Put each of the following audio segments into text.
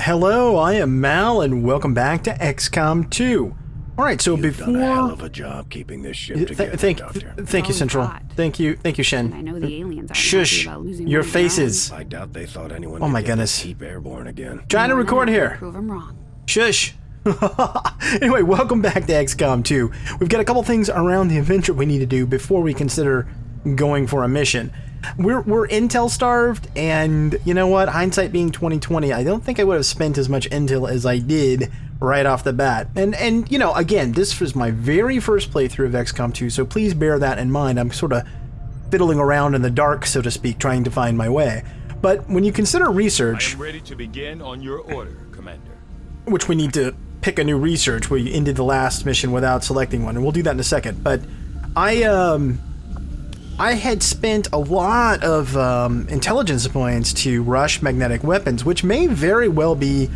Hello, I am Mal, and welcome back to XCOM 2. Alright, so You've done a hell of a job keeping this ship together, Doctor. Thank you, Central. Thank you, Shen. And I know the aliens aren't Shush! happy about losing Your one faces. I doubt they thought anyone Oh my could goodness. keep airborne again. Trying to record here. Prove them wrong. Shush! Anyway, welcome back to XCOM 2. We've got a couple things around the adventure we need to do before we consider going for a mission. We're intel starved, and you know what? Hindsight being 2020, I don't think I would have spent as much intel as I did right off the bat. And you know, again, this was my very first playthrough of XCOM 2, so please bear that in mind. I'm sort of fiddling around in the dark, so to speak, trying to find my way. But when you consider research, I am ready to begin on your order, Commander. which we need to pick a new research. We ended the last mission without selecting one, and we'll do that in a second. But I had spent a lot of intelligence points to rush magnetic weapons, which may very well be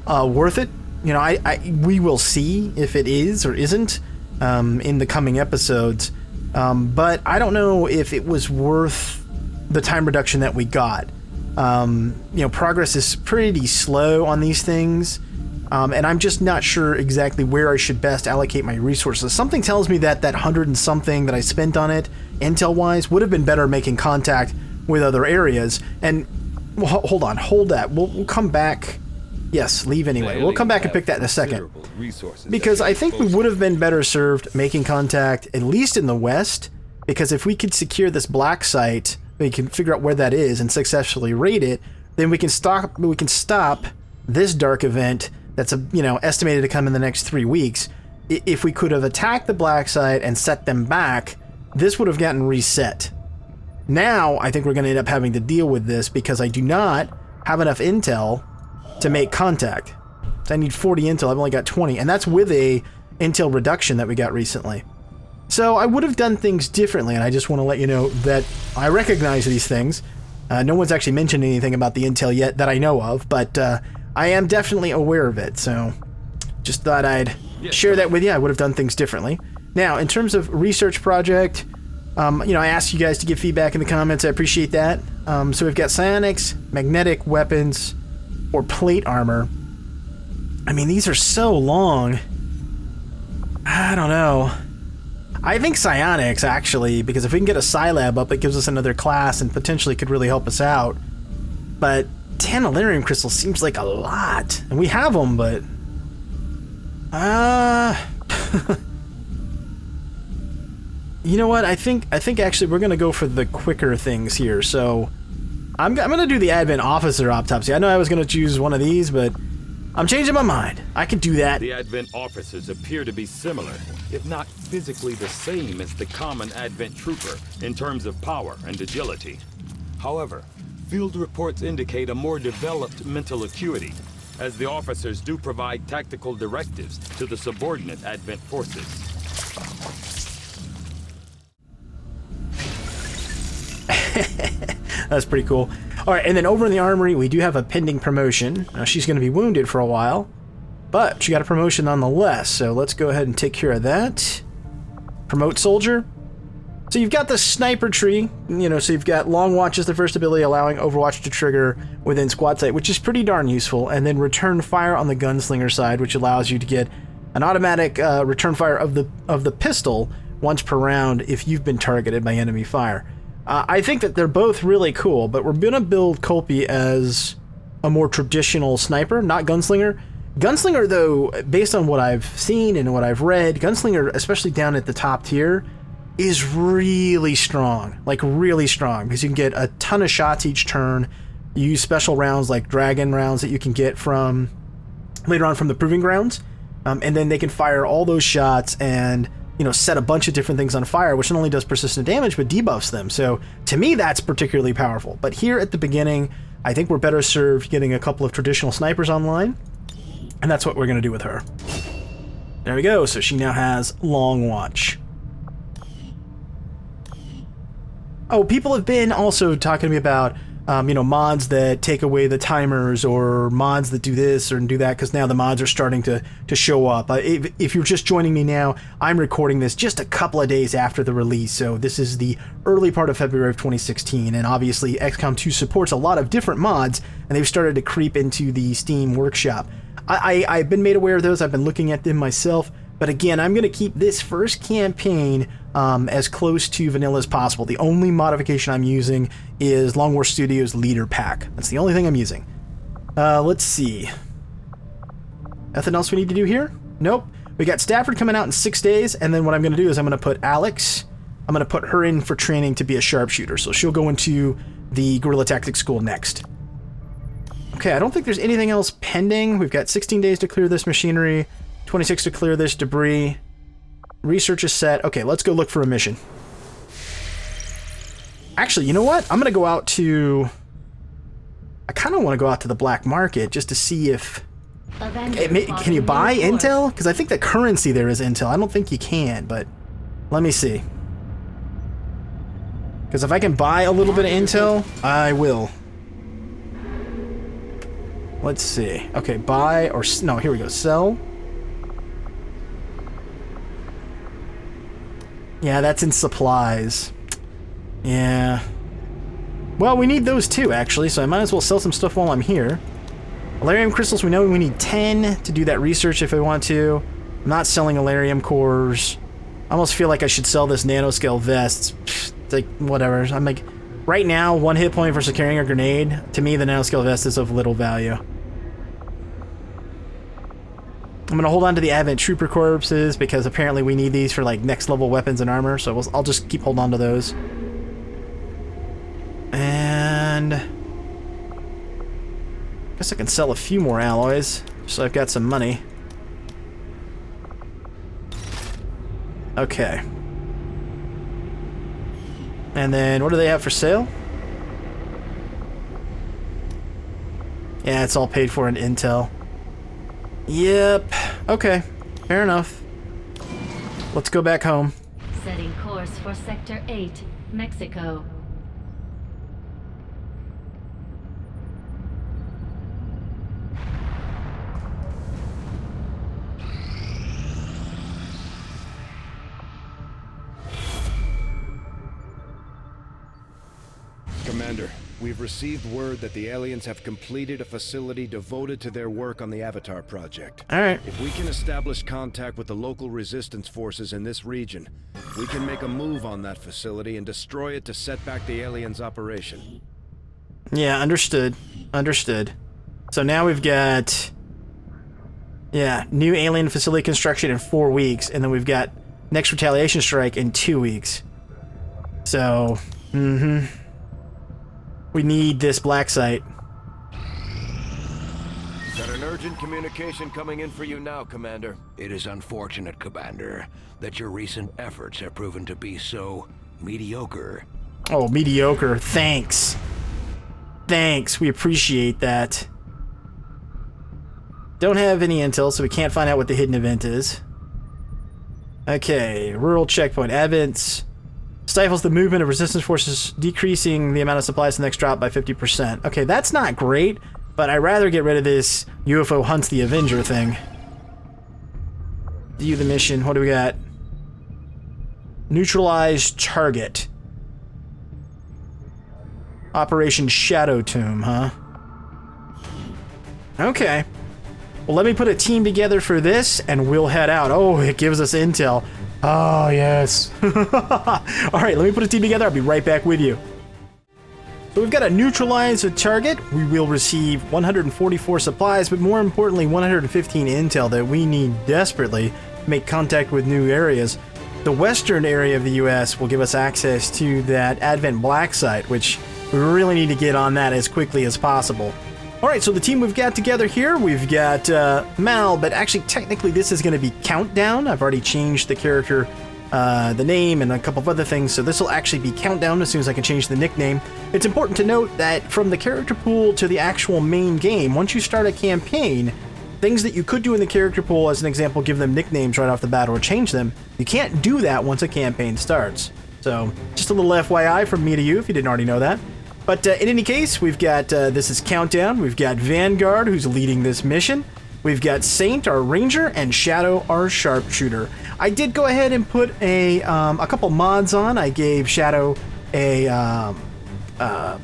worth it. You know, we will see if it is or isn't in the coming episodes. But I don't know if it was worth the time reduction that we got. You know, progress is pretty slow on these things. And I'm just not sure exactly where I should best allocate my resources. Something tells me that 100 and something that I spent on it, intel-wise, would have been better making contact with other areas. And, well, hold that. We'll come back. Yes, leave anyway. We'll come back and pick that in a second. Because I think we would have been better served making contact, at least in the west, because if we could secure this black site, we can figure out where that is and successfully raid it, then we can stop this dark event that's estimated to come in the next 3 weeks. If we could have attacked the black site and set them back, this would have gotten reset. Now, I think we're going to end up having to deal with this because I do not have enough intel to make contact. So I need 40 intel, I've only got 20, and that's with a intel reduction that we got recently. So I would have done things differently, and I just want to let you know that I recognize these things. No one's actually mentioned anything about the intel yet that I know of, but I am definitely aware of it, so just thought I'd share that with you. I would have done things differently. Now, in terms of research project, I asked you guys to give feedback in the comments. I appreciate that. So we've got psionics, magnetic weapons, or plate armor. I mean, these are so long. I don't know. I think psionics, actually, because if we can get a Psilab up, it gives us another class and potentially could really help us out. But 10 Elerium crystals seems like a lot. And we have them, but... You know what? I think actually we're going to go for the quicker things here. So I'm going to do the Advent Officer Autopsy. I know I was going to choose one of these, but I'm changing my mind. I can do that. The Advent officers appear to be similar, if not physically the same as the common Advent trooper in terms of power and agility. However, field reports indicate a more developed mental acuity, as the officers do provide tactical directives to the subordinate Advent forces. That's pretty cool. Alright, and then over in the Armory, we do have a pending promotion. Now, she's going to be wounded for a while, but she got a promotion nonetheless, so let's go ahead and take care of that. Promote Soldier. So you've got the sniper tree, so you've got Long Watch as the first ability, allowing Overwatch to trigger within squad sight, which is pretty darn useful, and then Return Fire on the Gunslinger side, which allows you to get an automatic return fire of the pistol once per round if you've been targeted by enemy fire. I think that they're both really cool, but we're going to build Colby as a more traditional sniper, not Gunslinger. Gunslinger, though, based on what I've seen and what I've read, Gunslinger, especially down at the top tier, is really strong. Like, really strong, because you can get a ton of shots each turn. You use special rounds like Dragon rounds that you can get from later on from the Proving Grounds, and then they can fire all those shots and set a bunch of different things on fire, which not only does persistent damage, but debuffs them. So, to me, that's particularly powerful. But here at the beginning, I think we're better served getting a couple of traditional snipers online, and that's what we're going to do with her. There we go. So she now has Long Watch. Oh, people have been also talking to me about mods that take away the timers or mods that do this or do that, because now the mods are starting to show up. If you're just joining me now, I'm recording this just a couple of days after the release, so this is the early part of February of 2016, and obviously XCOM 2 supports a lot of different mods, and they've started to creep into the Steam workshop. I've been made aware of those, I've been looking at them myself, but again, I'm going to keep this first campaign as close to vanilla as possible. The only modification I'm using is Long War Studios Leader Pack. That's the only thing I'm using. Let's see. Nothing else we need to do here? Nope. We got Stafford coming out in 6 days, and then what I'm going to do is I'm going to put Alex, I'm going to put her in for training to be a sharpshooter, so she'll go into the Guerrilla Tactics School next. Okay, I don't think there's anything else pending. We've got 16 days to clear this machinery, 26 to clear this debris. Research is set. Okay, let's go look for a mission. Actually, you know what? I'm going to go out to... I kind of want to go out to the black market just to see if... Can you buy intel? Because I think the currency there is intel. I don't think you can, but let me see. Because if I can buy a little bit of intel, I will. Let's see. Okay, buy or... No, here we go. Sell. Yeah, that's in supplies. Yeah. Well, we need those too, actually, so I might as well sell some stuff while I'm here. Alarium crystals, we know we need 10 to do that research if I want to. I'm not selling Alarium cores. I almost feel like I should sell this nanoscale vest. It's like, whatever. I'm like, right now, 1 hit point versus carrying a grenade. To me, the nanoscale vest is of little value. I'm going to hold on to the Advent Trooper corpses because apparently we need these for like next level weapons and armor, so I'll just keep holding on to those. And I guess I can sell a few more alloys, so I've got some money. Okay. And then what do they have for sale? Yeah, it's all paid for in intel. Yep. Okay. Fair enough. Let's go back home. Setting course for Sector 8, Mexico. Commander, we've received word that the aliens have completed a facility devoted to their work on the Avatar project. Alright. If we can establish contact with the local resistance forces in this region, we can make a move on that facility and destroy it to set back the aliens' operation. Yeah, understood. Understood. So now we've got... Yeah, new alien facility construction in 4 weeks, and then we've got next retaliation strike in 2 weeks. So, we need this black site. Got an urgent communication coming in for you now, Commander. It is unfortunate, Commander, that your recent efforts have proven to be so mediocre. Oh, mediocre. Thanks. Thanks. We appreciate that. Don't have any intel, so we can't find out what the hidden event is. Okay, rural checkpoint. Advents stifles the movement of resistance forces, decreasing the amount of supplies to the next drop by 50%. Okay, that's not great, but I'd rather get rid of this UFO hunts the Avenger thing. View the mission. What do we got? Neutralize target. Operation Shadow Tomb, huh? Okay. Well, let me put a team together for this, and we'll head out. Oh, it gives us intel. Oh, yes. Alright, let me put a team together. I'll be right back with you. So we've got to neutralize a target. We will receive 144 supplies, but more importantly, 115 intel that we need desperately to make contact with new areas. The western area of the U.S. will give us access to that Advent Black site, which we really need to get on that as quickly as possible. Alright, so the team we've got together here, we've got Mal, but actually technically this is going to be Countdown. I've already changed the character, the name, and a couple of other things, so this will actually be Countdown as soon as I can change the nickname. It's important to note that from the character pool to the actual main game, once you start a campaign, things that you could do in the character pool, as an example, give them nicknames right off the bat or change them, you can't do that once a campaign starts. So, just a little FYI from me to you if you didn't already know that. But in any case, we've got, this is Countdown. We've got Vanguard, who's leading this mission. We've got Saint, our Ranger, and Shadow, our Sharpshooter. I did go ahead and put a couple mods on. I gave Shadow a,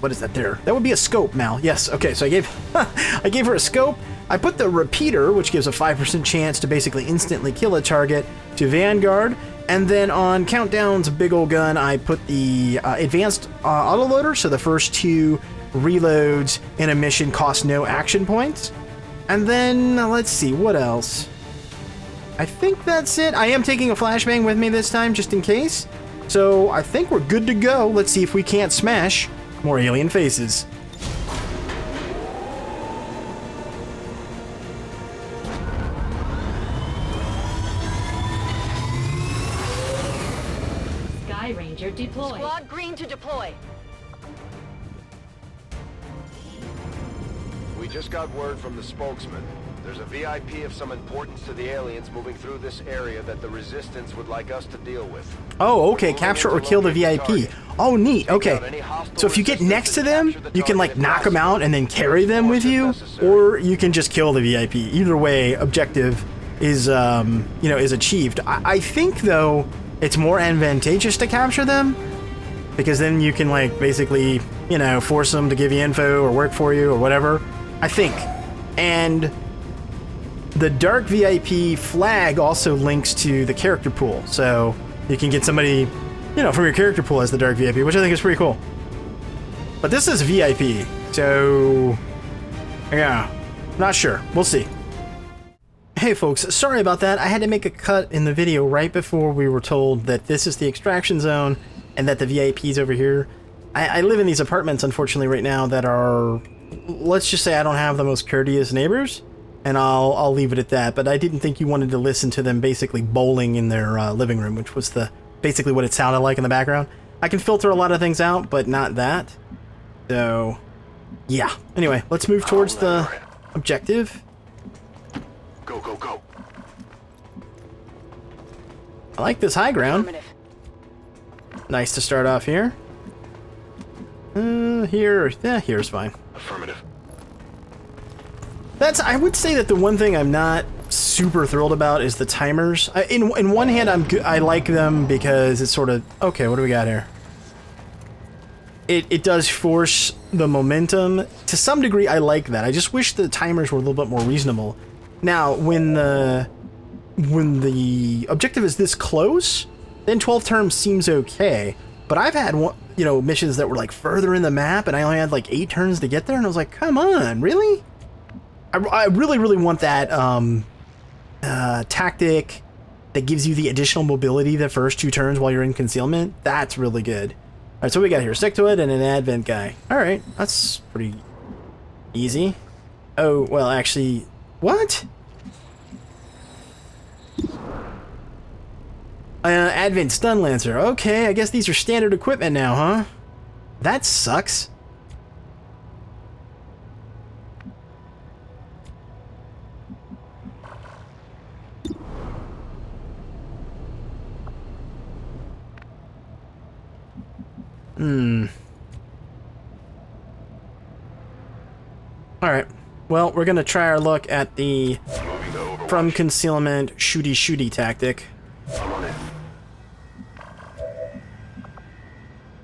what is that there? That would be a scope, Mal. Yes, okay, so I gave her a scope. I put the repeater, which gives a 5% chance to basically instantly kill a target, to Vanguard. And then on Countdown's big old gun, I put the advanced autoloader, so the first 2 reloads in a mission cost no action points. And then, let's see, what else? I think that's it. I am taking a flashbang with me this time, just in case. So I think we're good to go. Let's see if we can't smash more alien faces. Sky Ranger deploy. Squad green to deploy. We just got word from the spokesman. There's a VIP of some importance to the aliens moving through this area that the Resistance would like us to deal with. Oh, okay. Capture or kill the VIP. Oh, neat. Okay. So if you get next to them, you can like knock them out and then carry them with you, or you can just kill the VIP. Either way, objective is, is achieved. I think though it's more advantageous to capture them, because then you can like basically, force them to give you info or work for you or whatever. I think. And the Dark VIP flag also links to the character pool, so you can get somebody, from your character pool as the Dark VIP, which I think is pretty cool. But this is VIP, so yeah, not sure. We'll see. Hey folks, sorry about that. I had to make a cut in the video right before we were told that this is the extraction zone and that the VIP's over here. I live in these apartments, unfortunately, right now that are, let's just say I don't have the most courteous neighbors, and I'll leave it at that. But I didn't think you wanted to listen to them basically bowling in their living room, which was basically what it sounded like in the background. I can filter a lot of things out, but not that. So, yeah. Anyway, let's move towards the objective. Go, go, go. I like this high ground. Nice to start off here. Here's fine. Affirmative. I would say that the one thing I'm not super thrilled about is the timers. In one hand, I like them because it's sort of, okay, what do we got here? It does force the momentum. To some degree, I like that. I just wish the timers were a little bit more reasonable. Now, when the objective is this close, then 12 turns seems okay. But I've had missions that were like further in the map, and I only had like 8 turns to get there, and I was like, come on, really? I really, really want that tactic that gives you the additional mobility the first 2 turns while you're in concealment. That's really good. All right, so we got here, Sectoid and an Advent guy. All right, that's pretty easy. Oh, well, actually, what? Advent Stun Lancer. Okay, I guess these are standard equipment now, huh? That sucks. Alright. Well, we're gonna try our luck at the from concealment shooty tactic.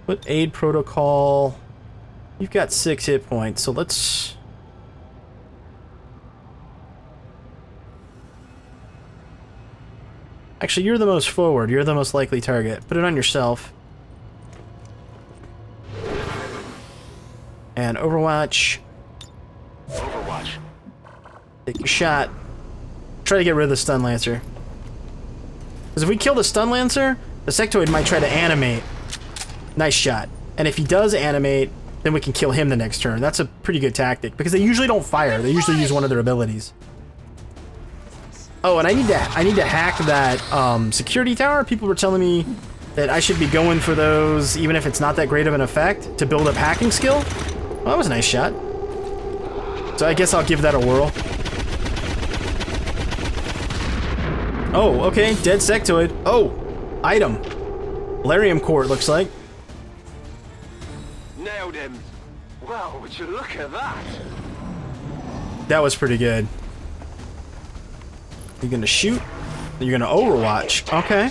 What aid protocol? You've got 6 hit points, so let's... Actually, you're the most forward. You're the most likely target. Put it on yourself. And Overwatch. Overwatch. Take your shot. Try to get rid of the Stun Lancer. Because if we kill the Stun Lancer, the Sectoid might try to animate. Nice shot. And if he does animate, then we can kill him the next turn. That's a pretty good tactic, because they usually don't fire. They usually use one of their abilities. Oh, and I need to hack that security tower. People were telling me that I should be going for those, even if it's not that great of an effect, to build up hacking skill. Well, that was a nice shot. So I guess I'll give that a whirl. Oh, okay. Dead Sectoid. Oh, item. Valerium core, it looks like. Nailed him. Wow, would you look at that? That was pretty good. You're gonna shoot? You're gonna overwatch. Okay.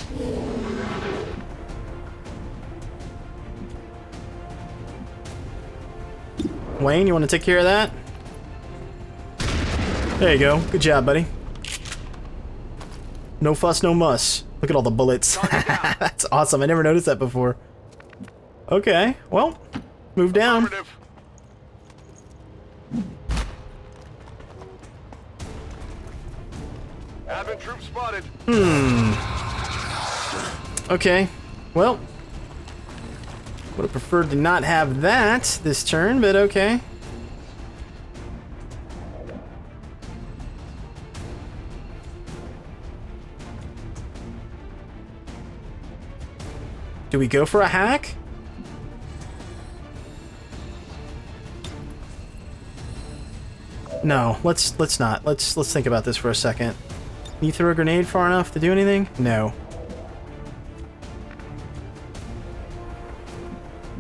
Wayne, you want to take care of that? There you go. Good job, buddy. No fuss, no muss. Look at all the bullets. That's awesome. I never noticed that before. Okay, well, move down. Advent troop spotted. Okay, well, would have preferred to not have that this turn, but okay. Do we go for a hack? No, let's not. Let's think about this for a second. Can you throw a grenade far enough to do anything? No.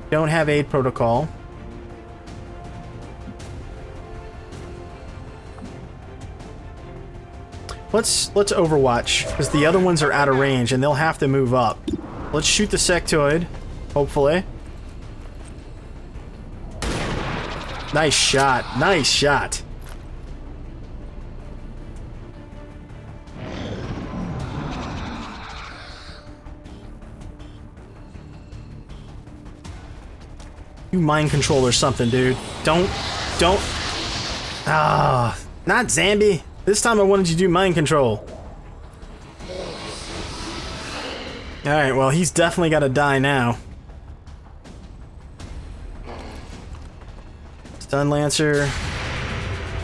Don't have aid protocol. Let's overwatch, because the other ones are out of range and they'll have to move up. Let's shoot the sectoid, hopefully. Nice shot. Nice shot. You mind control or something, dude. Don't. Ah, not Zambi. This time I wanted you to do mind control. Alright, well, he's definitely got to die now. Stun Lancer.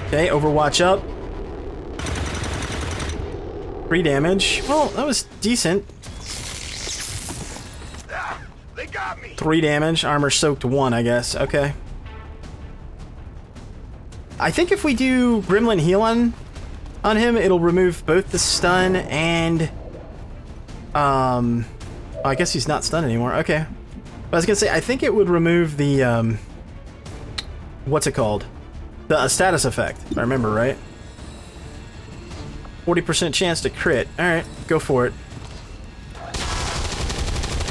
Okay, Overwatch up. 3 damage. Well, that was decent. They got me. 3 damage. Armor soaked 1, I guess. Okay. I think if we do Gremlin heal on him, it'll remove both the stun and... I guess he's not stunned anymore. Okay. But I was gonna say, I think it would remove the, what's it called? The status effect, if I remember right. 40% chance to crit. Alright, go for it.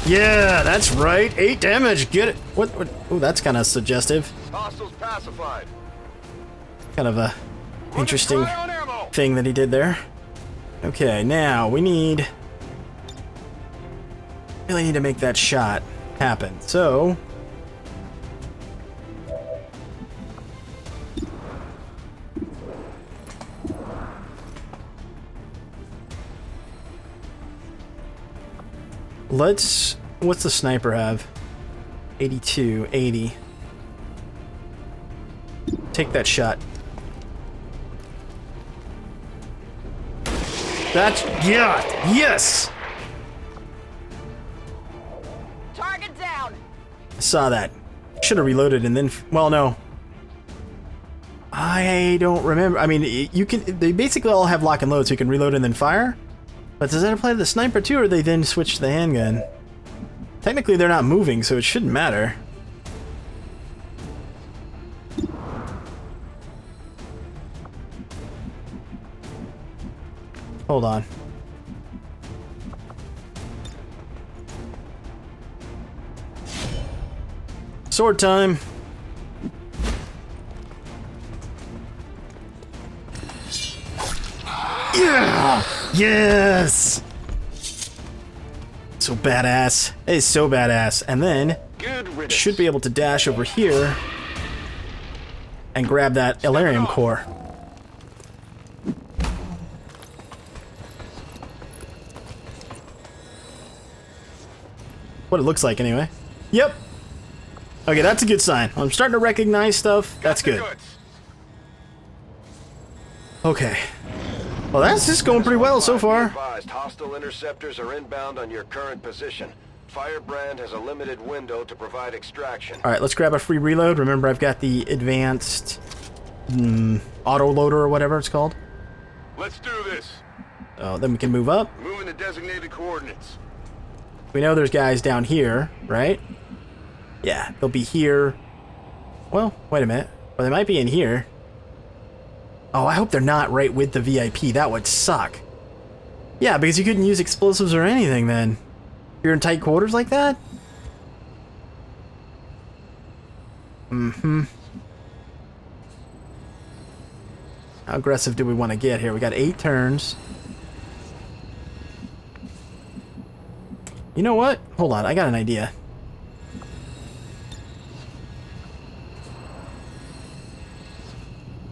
Yeah, that's right. 8 damage. Get it. What? Oh, that's kind of suggestive. Hostiles pacified. Kind of a interesting thing that he did there. Okay, now we need... really need to make that shot happen. So... let's... what's the sniper have? 82, 80. Take that shot. That's... yeah! Yes! Target down. I saw that. Should have reloaded and then... well, no. I don't remember. I mean, you can... they basically all have lock and load, so you can reload and then fire. But does that apply to the sniper too, or they then switch to the handgun? Technically, they're not moving, so it shouldn't matter. Hold on. Sword time. Yeah! Yes! So badass. It is so badass. And then should be able to dash over here and grab that Elarium core. What it looks like anyway. Yep. Okay, that's a good sign. I'm starting to recognize stuff. That's good. Okay. Well, that's just going pretty well so far. Hostile interceptors are inbound on your current position. Firebrand has a limited window to provide extraction. All right, let's grab a free reload. Remember, I've got the advanced auto loader or whatever it's called. Let's do this. Oh, then we can move up. Moving to designated coordinates. We know there's guys down here, right? Yeah, they'll be here well, wait a minute. Well, they might be in here. Oh, I hope they're not right with the VIP. That would suck. Yeah, because you couldn't use explosives or anything then. You're in tight quarters like that? Mm-hmm. How aggressive do we want to get here? We got 8 turns. You know what? Hold on, I got an idea.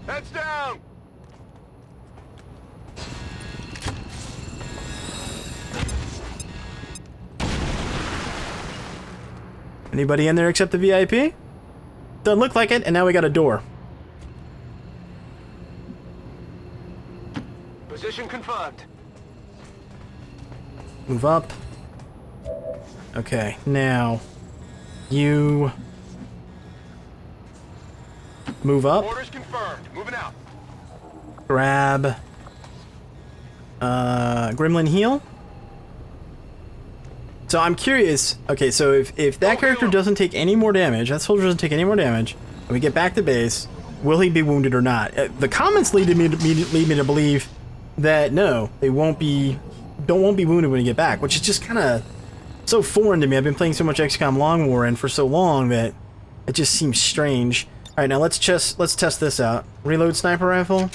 Heads down! Anybody in there except the VIP? Doesn't look like it, and now we got a door. Position confirmed. Move up. Okay, now you move up. Orders confirmed. Moving out. Grab Gremlin heal. So I'm curious. Okay, so if that character doesn't take any more damage, that soldier doesn't take any more damage, and we get back to base, will he be wounded or not? The comments lead me to believe that no, they won't be wounded when you get back, which is just kind of so foreign to me. I've been playing so much XCOM Long War and for so long that it just seems strange. All right, now let's test this out. Reload sniper rifle,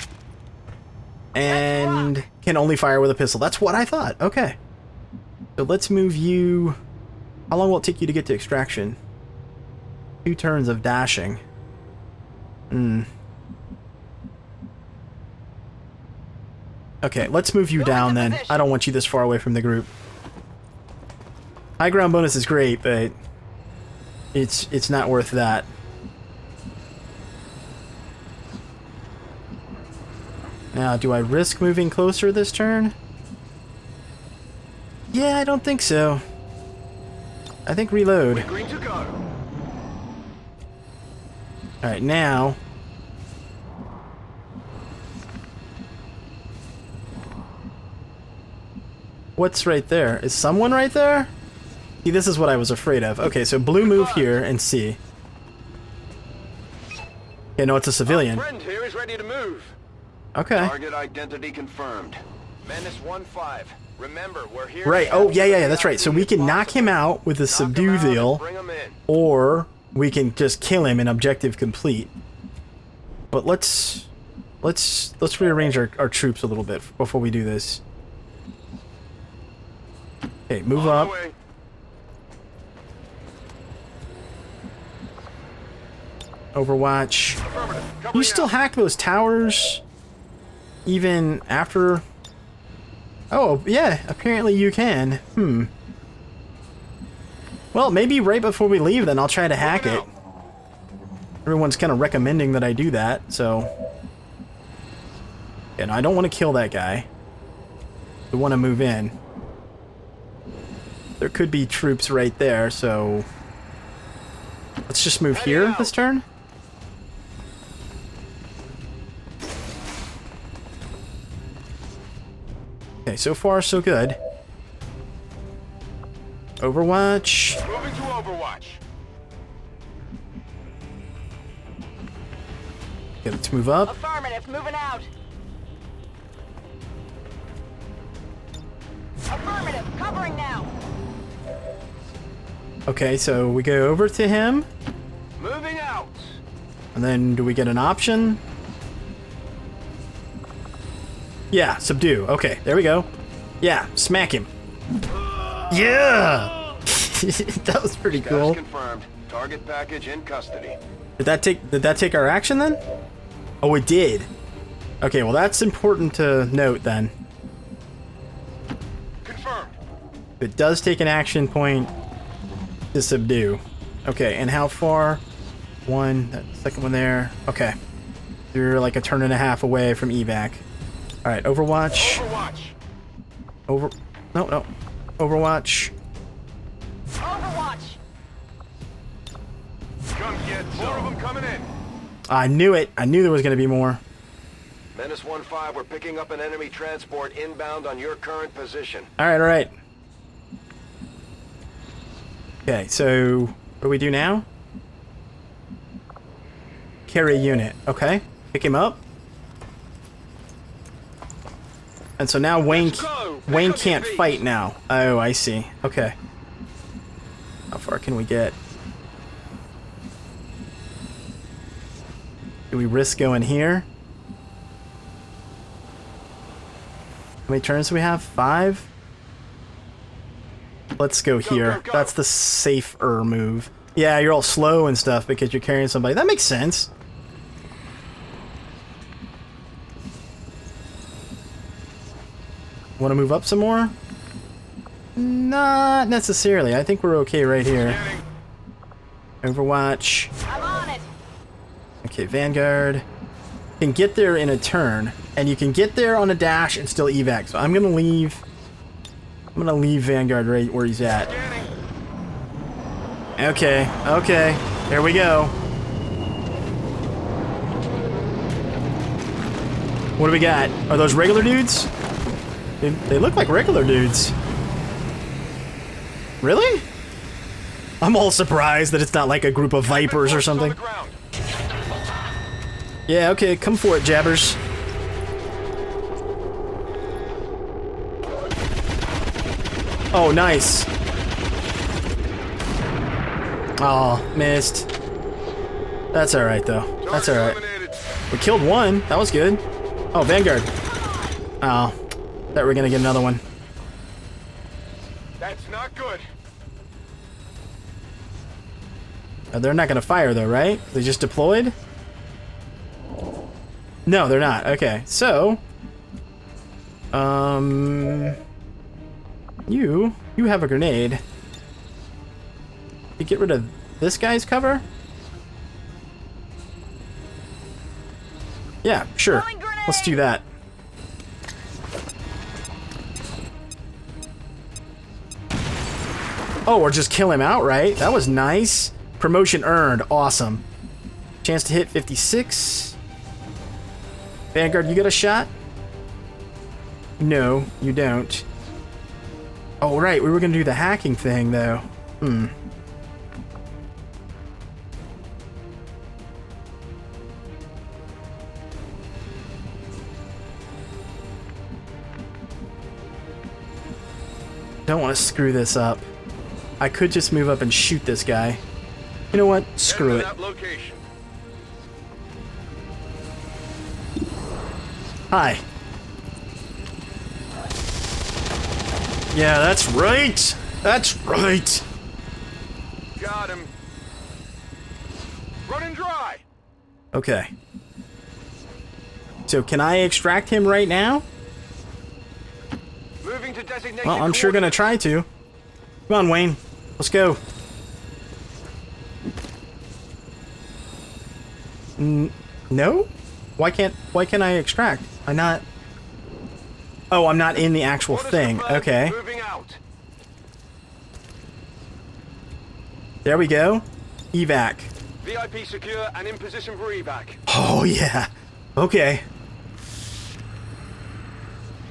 and can only fire with a pistol. That's what I thought. Okay. So let's move you. How long will it take you to get to extraction? 2 turns of dashing. Okay, let's move you down then. I don't want you this far away from the group. High ground bonus is great, but it's not worth that. Now, do I risk moving closer this turn? Yeah, I don't think so. I think reload. We're green to go. Alright, now... What's right there? Is someone right there? See, this is what I was afraid of. Okay, so blue move here and C. Okay, no, it's a civilian. Our friend here is ready to move. Okay. Target identity confirmed. Menace 1-5. Remember, we're here. Right. Oh, yeah, that's right. So we can knock him out with a subdue deal, or we can just kill him and objective complete. But let's rearrange our troops a little bit before we do this. Okay, move up. Overwatch. You still hack those towers even after... Oh, yeah, apparently you can. Well, maybe right before we leave, then I'll try to hack it. Everyone's kind of recommending that I do that, so... And I don't want to kill that guy. We want to move in. There could be troops right there, so... Let's just move here this turn. Okay, so far so good. Overwatch. Moving to Overwatch. Okay, let's move up. Affirmative, moving out. Affirmative, covering now. Okay, so we go over to him. Moving out. And then do we get an option? Yeah, subdue. Okay, there we go. Yeah, smack him. Yeah! That was pretty cool. Confirmed. Target package in custody. Did that take our action then? Oh, it did. Okay, well that's important to note then. Confirmed. It does take an action point to subdue. Okay, and how far? One, that second one there. Okay. You're like a turn and a half away from evac. Alright, Overwatch. No. Overwatch. Overwatch. Come get more of them coming in. I knew it. I knew there was going to be more. Menace 1-5, we're picking up an enemy transport inbound on your current position. Alright. Okay, so what do we do now? carry unit. Okay, pick him up. And so now Wayne can't fight now. Oh, I see. Okay. How far can we get? Do we risk going here? How many turns do we have? 5? Let's go here. That's the safer move. Yeah, you're all slow and stuff because you're carrying somebody. That makes sense. Want to move up some more? Not necessarily. I think we're okay right here. Overwatch. I'm on it. Okay, Vanguard. You can get there in a turn, and you can get there on a dash and still evac. So I'm gonna leave Vanguard right where he's at. Okay, okay, here we go. What do we got? Are those regular dudes? They look like regular dudes. Really? I'm all surprised that it's not like a group of Vipers or something. Yeah, okay, come for it, Jabbers. Oh, nice. Oh, missed. That's alright, though. That's alright. We killed one. That was good. Oh, Vanguard. Oh, thought we were gonna get another one. That's not good. They're not gonna fire, though, right? They just deployed? No, they're not. Okay, so... You have a grenade. You get rid of this guy's cover? Yeah, sure. Let's do that. Oh, or just kill him outright. That was nice. Promotion earned. Awesome. Chance to hit 56. Vanguard, you got a shot? No, you don't. Oh, right. We were going to do the hacking thing, though. Don't want to screw this up. I could just move up and shoot this guy. You know what? Screw it. Hi. Yeah, that's right. That's right. Got him. Running dry. Okay. So can I extract him right now? Moving to designated Well, I'm sure gonna try to. Come on, Wayne. Let's go. No? Why can't I extract? I'm not... Oh, I'm not in the actual thing. Okay. Moving out. There we go. Evac. VIP secure and in position for evac. Oh, yeah. Okay.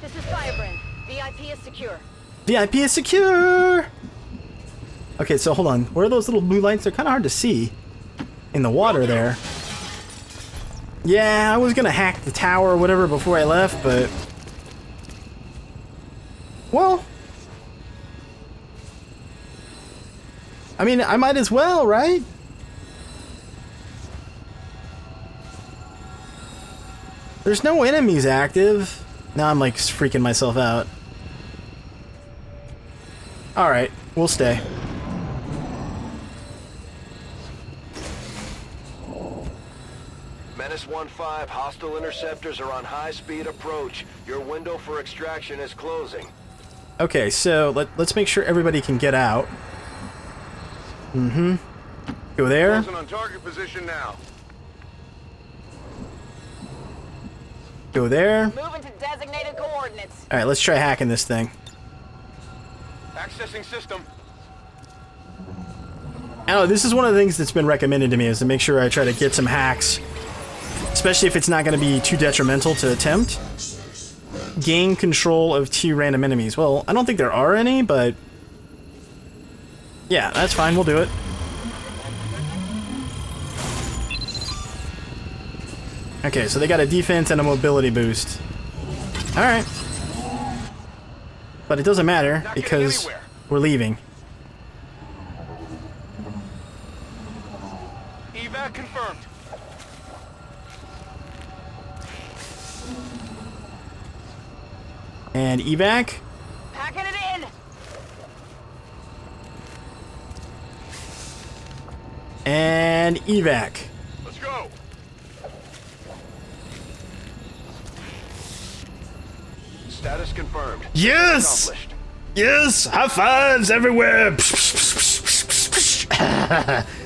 This is Firebrand. VIP is secure. VIP is secure! Okay, so hold on. Where are those little blue lights? They're kind of hard to see. In the water there. Yeah, I was gonna hack the tower or whatever before I left, but... Well... I mean, I might as well, right? There's no enemies active. Now I'm like freaking myself out. Alright, we'll stay. Menace 1-5, hostile interceptors are on high-speed approach. Your window for extraction is closing. Okay, so let's make sure everybody can get out. Mm-hmm. Go there. Closing on target position now. Go there. Moving to designated coordinates. Alright, let's try hacking this thing. Accessing system. Oh, this is one of the things that's been recommended to me, is to make sure I try to get some hacks. Especially if it's not going to be too detrimental to attempt. Gain control of 2 random enemies. Well, I don't think there are any, but... Yeah, that's fine, we'll do it. Okay, so they got a defense and a mobility boost. Alright. But it doesn't matter because we're leaving. Evac confirmed. And evac. Packing it in. And evac. Let's go. Status confirmed. Yes! Accomplished. Yes! High fives everywhere!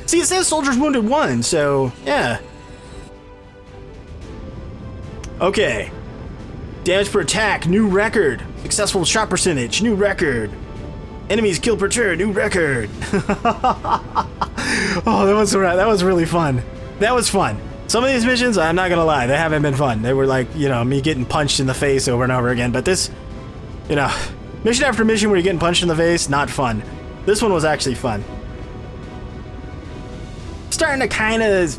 See, it says soldiers wounded 1, so yeah. Okay. Damage per attack, new record. Successful shot percentage, new record. Enemies killed per turn, new record. Oh, that was really fun. That was fun. Some of these missions, I'm not gonna lie, they haven't been fun. They were like, you know, me getting punched in the face over and over again. But this, you know, mission after mission where you're getting punched in the face, not fun. This one was actually fun. Starting to kind of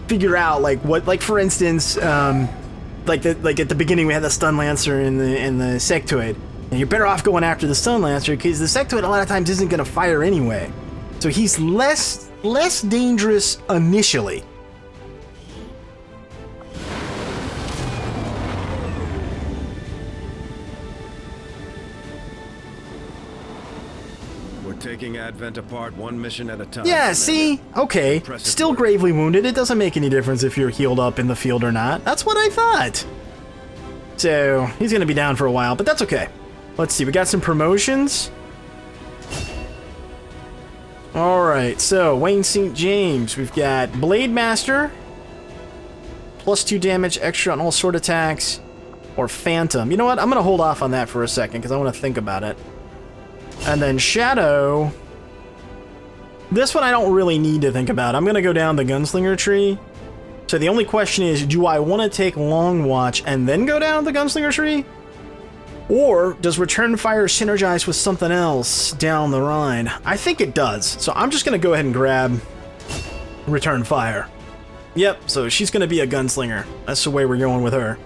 figure out like what, like for instance, like at the beginning we had the stun lancer in the sectoid, and you're better off going after the stun lancer because the sectoid a lot of times isn't going to fire anyway, so he's less dangerous initially. We're taking Advent apart one mission at a time. Yeah, see? Okay. Impressive Still work. gravely wounded. It doesn't make any difference if you're healed up in the field or not. That's what I thought. So, he's going to be down for a while, but that's okay. Let's see. We got some promotions. Alright, so Wayne St. James. We've got Blade Master. +2 damage extra on all sword attacks. Or Phantom. You know what? I'm going to hold off on that for a second because I want to think about it. And then Shadow. This one I don't really need to think about. I'm going to go down the Gunslinger tree. So the only question is, do I want to take Long Watch and then go down the Gunslinger tree? Or does Return Fire synergize with something else down the line? I think it does. So I'm just going to go ahead and grab Return Fire. Yep, so she's going to be a Gunslinger. That's the way we're going with her.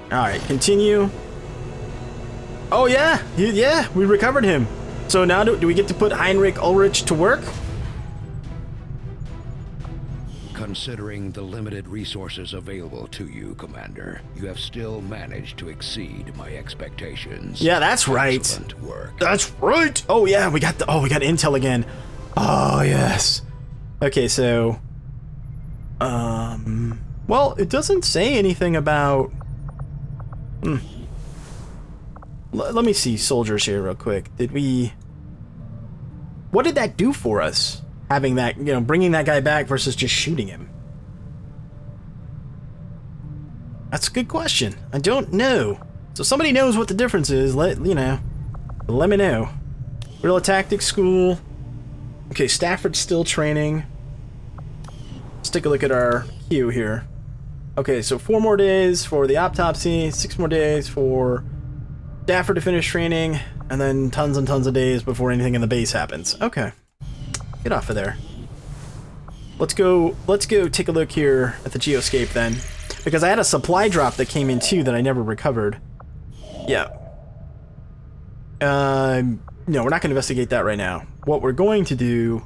Alright, continue. Oh yeah, yeah, we recovered him. So now do we get to put Heinrich Ulrich to work? Considering the limited resources available to you, Commander, you have still managed to exceed my expectations. Yeah, that's right. Excellent work. That's right. Oh yeah, we got intel again. Oh yes. Okay, so well, it doesn't say anything about let me see soldiers here real quick. What did that do for us? Having that, you know, bringing that guy back versus just shooting him. That's a good question. I don't know. So somebody knows what the difference is. Let me know. Guerrilla Tactics School. Okay, Stafford's still training. Let's take a look at our queue here. Okay, so 4 more days for the autopsy, 6 more days for Stafford to finish training, and then tons and tons of days before anything in the base happens. Okay. Get off of there. Let's go take a look here at the geoscape then. Because I had a supply drop that came in too that I never recovered. Yeah. No, we're not going to investigate that right now. What we're going to do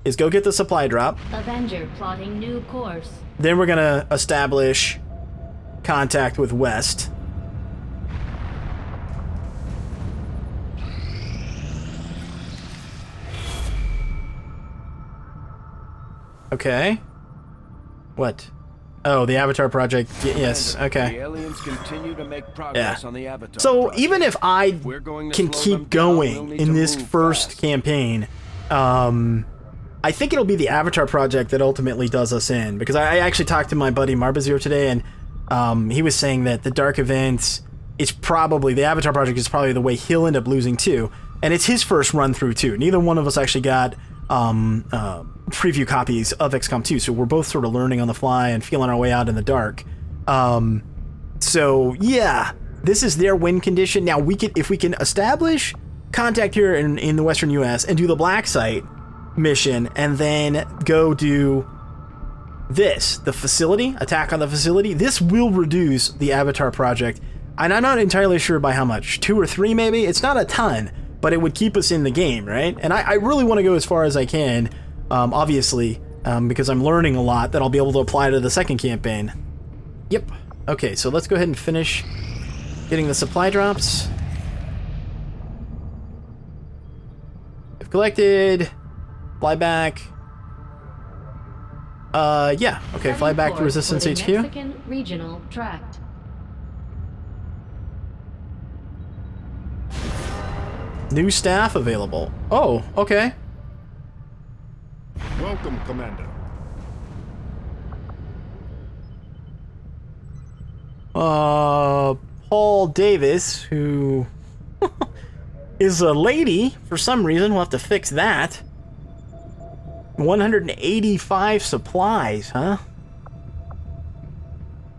is go get the supply drop. Avenger plotting new course. Then we're going to establish contact with West. Okay. What? Oh, the Avatar project. Yes, okay. The aliens continue to make progress on the Avatar So project. even if I We're going to can slow keep them down, we'll going need in to this move first fast. campaign, I think it'll be the Avatar project that ultimately does us in. Because I actually talked to my buddy Marbazir today, and he was saying that the Dark Event is probably, the Avatar project is probably the way he'll end up losing too. And it's his first run through too. Neither one of us actually got preview copies of XCOM 2, so we're both sort of learning on the fly and feeling our way out in the dark. So yeah, this is their win condition. Now if we can establish contact here in the Western US and do the black site, mission and then go do this, the facility, attack on the facility, this will reduce the Avatar project. And I'm not entirely sure by how much, 2 or 3 maybe? It's not a ton, but it would keep us in the game, right? And I really want to go as far as I can, obviously, because I'm learning a lot that I'll be able to apply to the second campaign. Yep. Okay, so let's go ahead and finish getting the supply drops. I've collected. Fly back. Yeah. Okay, fly back to Resistance HQ. Mexican Regional Tract. New staff available. Oh, okay. Welcome, Commander. Paul Davis, who is a lady for some reason. We'll have to fix that. 185 supplies, huh?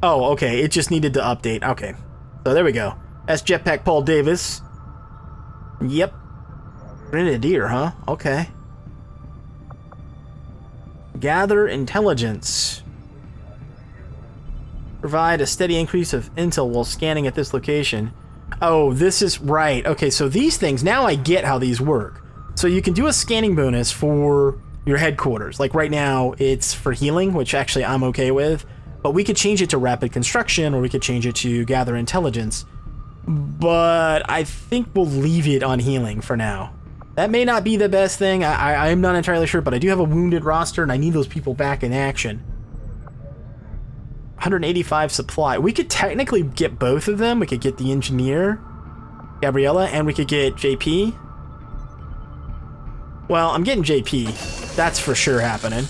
Oh, okay. It just needed to update. Okay. So there we go. That's Jetpack Paul Davis. Yep. Grenadier, huh? Okay. Gather intelligence. Provide a steady increase of intel while scanning at this location. Oh, this is right. Okay, so these things, now I get how these work. So you can do a scanning bonus for your headquarters. Like right now, it's for healing, which actually I'm okay with. But we could change it to rapid construction, or we could change it to gather intelligence. But I think we'll leave it on healing for now. That may not be the best thing. I'm not entirely sure, but I do have a wounded roster, and I need those people back in action. 185 supply. We could technically get both of them. We could get the engineer, Gabriella, and we could get JP. Well, I'm getting JP. That's for sure happening.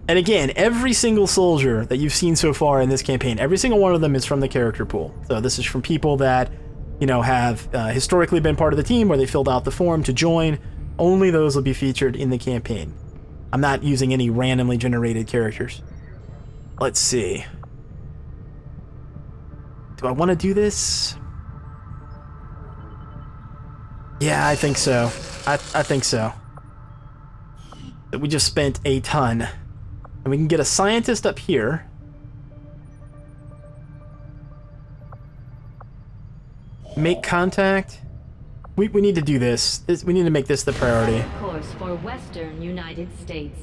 And again, every single soldier that you've seen so far in this campaign, every single one of them is from the character pool. So this is from people that, you know, have historically been part of the team, where they filled out the form to join. Only those will be featured in the campaign. I'm not using any randomly generated characters. Let's see. Do I want to do this? Yeah, I think so. I think so. We just spent a ton. And we can get a scientist up here. Make contact. We need to do this. We need to make this the priority. Course for Western United States.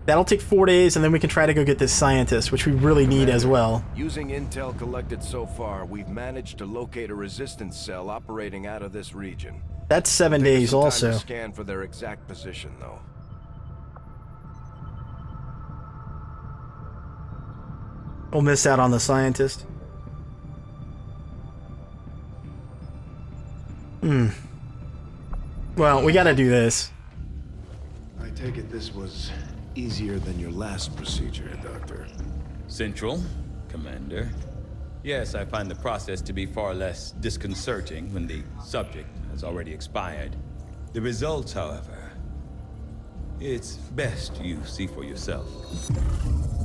That'll take 4 days, and then we can try to go get this scientist, which we really need as well. Using intel collected so far, we've managed to locate a resistance cell operating out of this region. That's 7 days Some time also. to scan for their exact position, though. We'll miss out on the scientist. Well, we gotta do this. I take it this was easier than your last procedure, Doctor. Central, Commander. Yes, I find the process to be far less disconcerting when the subject has already expired. The results, however, it's best you see for yourself.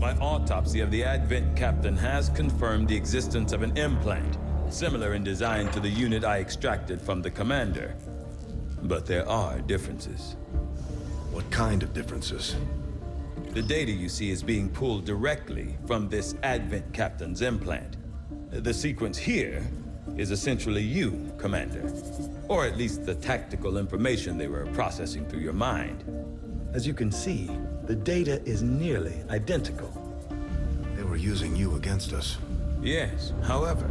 My autopsy of the Advent Captain has confirmed the existence of an implant, similar in design to the unit I extracted from the Commander. But there are differences. What kind of differences? The data you see is being pulled directly from this Advent Captain's implant. The sequence here is essentially you, Commander. Or at least the tactical information they were processing through your mind. As you can see, the data is nearly identical. They were using you against us. Yes, however,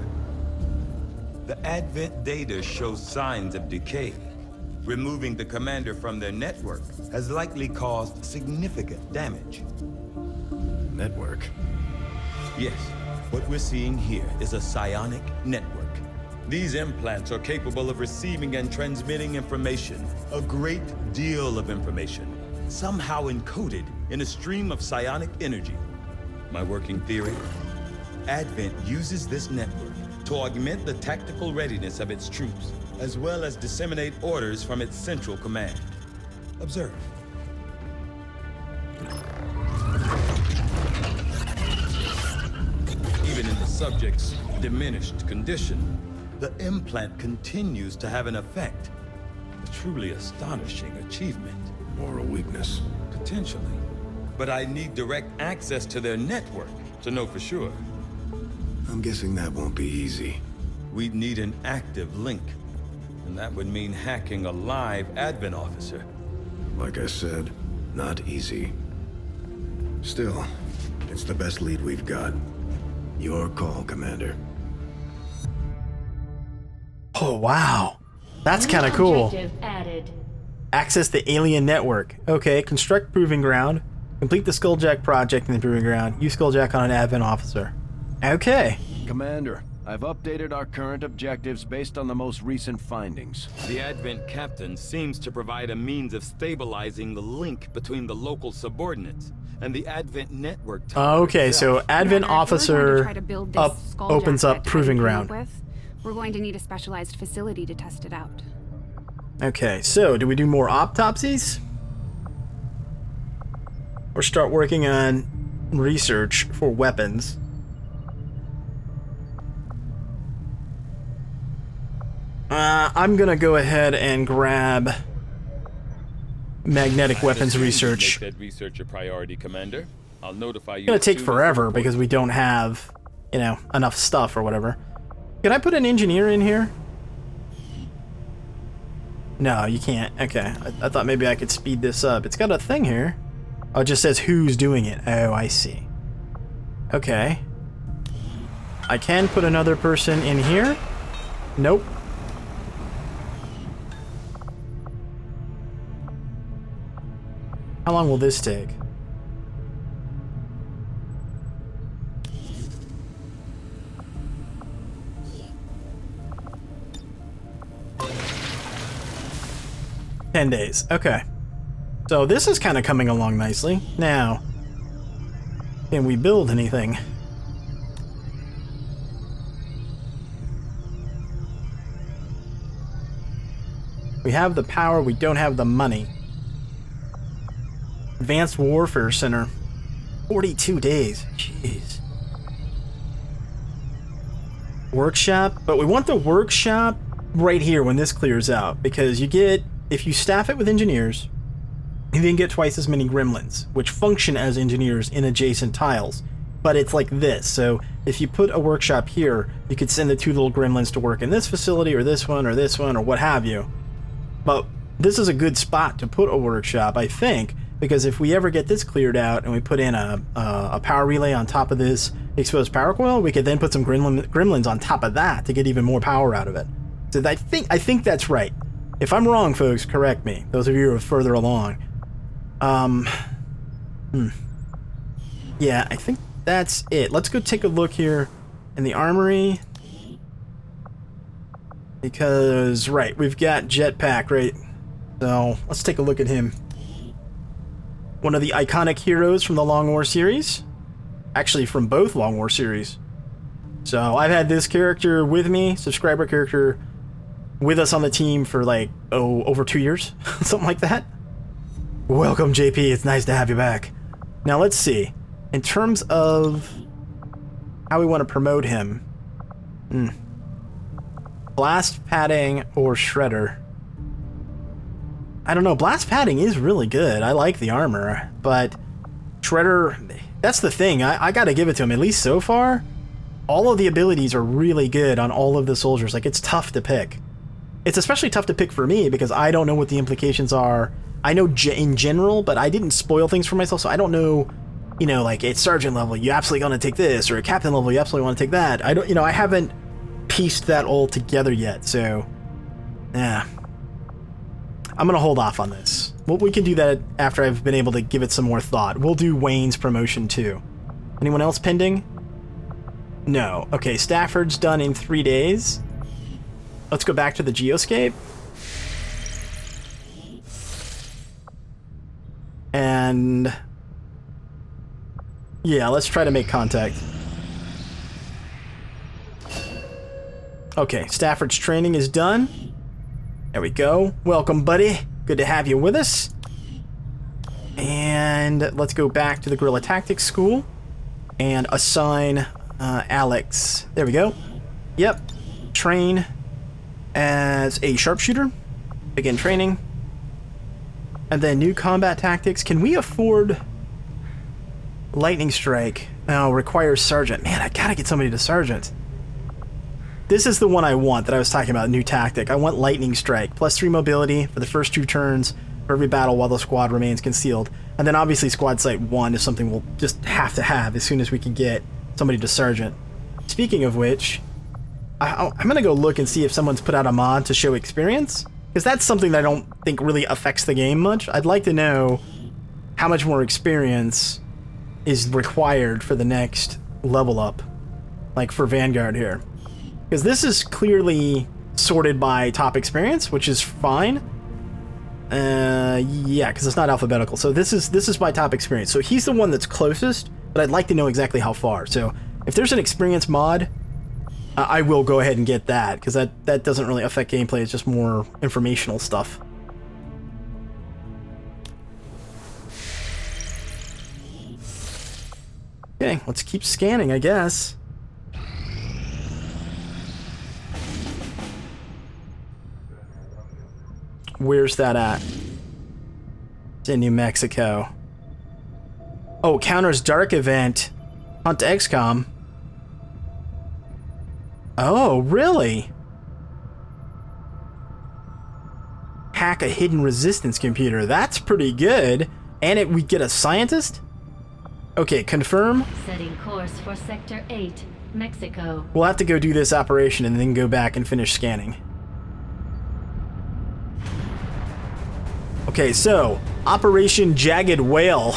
the Advent data shows signs of decay. Removing the Commander from their network has likely caused significant damage. Network? Yes, what we're seeing here is a psionic network. These implants are capable of receiving and transmitting information, a great deal of information, somehow encoded in a stream of psionic energy. My working theory? Advent uses this network to augment the tactical readiness of its troops, as well as disseminate orders from its central command. Observe. Even in the subject's diminished condition, the implant continues to have an effect. A truly astonishing achievement. Or a weakness. Potentially. But I need direct access to their network to know for sure. I'm guessing that won't be easy. We'd need an active link. And that would mean hacking a live admin officer. Like I said, not easy. Still, it's the best lead we've got. Your call, Commander. Oh, wow. That's kind of cool. Objective added. Access the alien network. Okay, construct proving ground. Complete the Skulljack project in the proving ground. Use Skulljack on an admin officer. Okay. Commander, I've updated our current objectives based on the most recent findings. The Advent captain seems to provide a means of stabilizing the link between the local subordinates and the Advent network tower Okay, so itself. admin officer up opens up that I proving came ground. with. We're going to need a specialized facility to test it out. Okay, so do we do more autopsies? Or start working on research for weapons? I'm gonna go ahead and grab magnetic weapons research. Make that research a priority, Commander. I'll notify you. It's gonna take as soon as the forever report- because we don't have, you know, enough stuff or whatever. Can I put an engineer in here? No, you can't. Okay, I thought maybe I could speed this up. It's got a thing here. Oh, it just says who's doing it. Oh, I see. Okay. I can put another person in here. Nope. How long will this take? $10 days. Okay. So this is kind of coming along nicely. Now, can we build anything? We have the power, we don't have the money. Advanced Warfare Center. 42 days. Jeez. Workshop, but we want the workshop right here when this clears out, because you get, if you staff it with engineers, you then get twice as many gremlins, which function as engineers in adjacent tiles. But it's like this, so if you put a workshop here, you could send the 2 little gremlins to work in this facility, or this one, or what have you. But this is a good spot to put a workshop, I think, because if we ever get this cleared out and we put in a power relay on top of this exposed power coil, we could then put some gremlins on top of that to get even more power out of it. So I think that's right. If I'm wrong, folks, correct me. Those of you who are further along. Yeah, I think that's it. Let's go take a look here in the armory. Because, right, we've got Jetpack, right? So, let's take a look at him. One of the iconic heroes from the Long War series. Actually, from both Long War series. So, I've had this character with me, subscriber character, with us on the team for like, over 2 years. Something like that. Welcome, JP. It's nice to have you back. Now, let's see. In terms of how we want to promote him. Blast padding or shredder? I don't know. Blast padding is really good. I like the armor, but shredder, that's the thing. I gotta give it to him. At least so far, all of the abilities are really good on all of the soldiers. Like, it's tough to pick. It's especially tough to pick for me because I don't know what the implications are. I know in general, but I didn't spoil things for myself, so I don't know, you know, like at sergeant level, you absolutely gonna take this, or at captain level, you absolutely want to take that. I don't, you know, I haven't pieced that all together yet, so yeah, I'm gonna hold off on this. Well, we can do that after I've been able to give it some more thought. We'll do Wayne's promotion too. Anyone else pending? No. Okay, Stafford's done in 3 days. Let's go back to the geoscape. And yeah, let's try to make contact. Okay, Stafford's training is done. There we go. Welcome, buddy. Good to have you with us. And let's go back to the Guerrilla Tactics School and assign Alex. There we go. Yep. Train as a sharpshooter. Begin training. And then new combat tactics. Can we afford lightning strike? Oh, requires sergeant. Man, I gotta get somebody to sergeant. This is the one I want that I was talking about, new tactic. I want lightning strike. +3 mobility for the first 2 turns for every battle while the squad remains concealed. And then obviously squad site 1 is something we'll just have to have as soon as we can get somebody to sergeant. Speaking of which, I'm gonna go look and see if someone's put out a mod to show experience, because that's something that I don't think really affects the game much. I'd like to know how much more experience is required for the next level up, like for Vanguard here. Because this is clearly sorted by top experience, which is fine. Yeah, because it's not alphabetical. So this is by top experience. So he's the one that's closest, but I'd like to know exactly how far. So if there's an experience mod, I will go ahead and get that, because that doesn't really affect gameplay. It's just more informational stuff. Okay, let's keep scanning, I guess. Where's that at? It's in New Mexico. Oh, counters dark event. Hunt XCOM. Oh, really? Hack a hidden resistance computer. That's pretty good. And we get a scientist? Okay, confirm. Setting course for Sector 8, Mexico. We'll have to go do this operation and then go back and finish scanning. Okay, so, Operation Jagged Whale.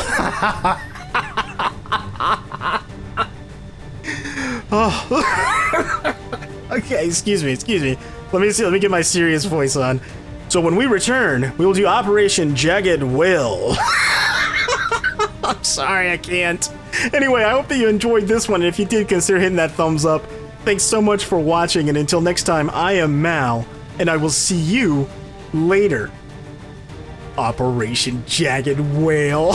Oh. Okay, excuse me. Let me get my serious voice on. So when we return, we will do Operation Jagged Whale. I'm sorry, I can't. Anyway, I hope that you enjoyed this one, and if you did, consider hitting that thumbs up. Thanks so much for watching, and until next time, I am Mal, and I will see you later. Operation Jagged Whale.